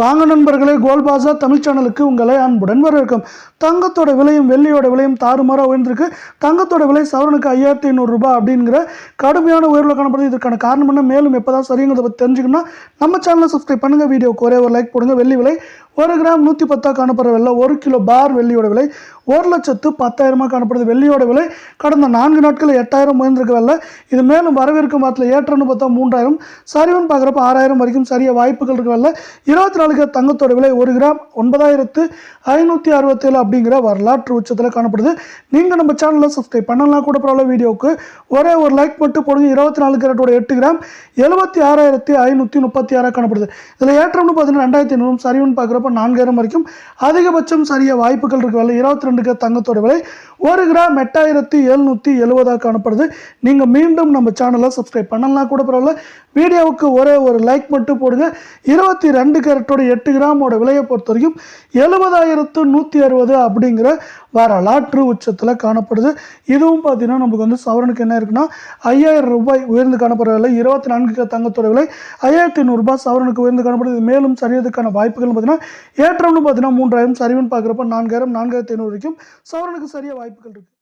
வாங்க நண்பர்களே, கோல்ட் பாஸார் தமிழ் சேனலுக்கு உங்களை அன்புடன் வரவேற்கும். தங்கத்தோட விலையும் வெள்ளியோட விலையும் தாறுமாறாக உயர்ந்திருக்கு. தங்கத்தோட விலை சவரனுக்கு 5500 ரூபாய் அப்படிங்கிற கடுமையான உயர்வில் காணப்படுது. இதற்கான காரணம் என்ன, மேலும் எப்போதான் சரிங்கிறத பற்றி தெரிஞ்சுக்கணும்னா நம்ம சேனலை சப்ஸ்கிரைப் பண்ணுங்கள், வீடியோக்கு ஒரே ஒரு லைக் போடுங்க. வெள்ளி விலை 1 கிராம் 110 காணப்படுற வெள்ளை, 1 கிலோ பார் வெள்ளியோட விலை 1,10,000 காணப்படுது. வெள்ளியோட விலை கடந்த 4 நாட்களில் 8000 உயர்ந்திருக்க வெள்ளை. இது மேலும் வரவிருக்கும் வாரத்தில் ஏற்றம்னு பார்த்தா 3000, சரிவுன்னு பார்க்குறப்ப 6000 வரைக்கும் சரிய வாய்ப்புகள் இருக்க வெள்ளை. 24 தங்கத்தோட விலை 1 கிராம் 9567 அப்படிங்கிற வரலாற்று உச்சத்தில் காணப்படுது. நீங்கள் நம்ம சேனலில் சப்ஸ்கிரைப் பண்ணலாம் கூட பரவாயில்ல, வீடியோவுக்கு ஒரே ஒரு லைக் மட்டும் போடுங்க. 24 கேரட்டோட 8 கிராம் 76,536 காணப்படுது. இதில் ஏற்றம்னு பார்த்தீங்கன்னா 2500, சரிவுன்னு பார்க்குறப்ப 4000 வரைக்கும் அதிகபட்சம் சரிய வாய்ப்புகள் இருக்கு வெள்ளை. 22 தங்கத்தோட விலை 1 கிராம் 8770 காணப்படுது. நீங்கள் மீண்டும் நம்ம சேனலை சப்ஸ்கிரைப் பண்ணலாம் கூட பரவாயில்ல, வீடியோவுக்கு ஒரே ஒரு லைக் மட்டும் போடுங்க. 22 கேரட்டோட 8 கிராமோட விலையை பொறுத்த வரைக்கும் 70,160 அப்படிங்கிற வரலாற்று உச்சத்தில் காணப்படுது. இதுவும் பார்த்தீங்கன்னா நமக்கு வந்து சவரனுக்கு என்ன இருக்குன்னா 5000 ரூபாய் உயர்ந்து காணப்படுற விலை. 24 தங்கத்தோட விலை 5500 ரூபாய் சவரனுக்கு உயர்ந்து காணப்படுது. இது மேலும் சரியதுக்கான வாய்ப்புகள் பார்த்தீங்கன்னா ஏற்றம்னு பார்த்தீங்கன்னா 3000, சரிவுன்னு பார்க்குறப்ப 4000, 4500 வரைக்கும் சவரனுக்கு சரிய வாய்ப்புகள் இருக்குது.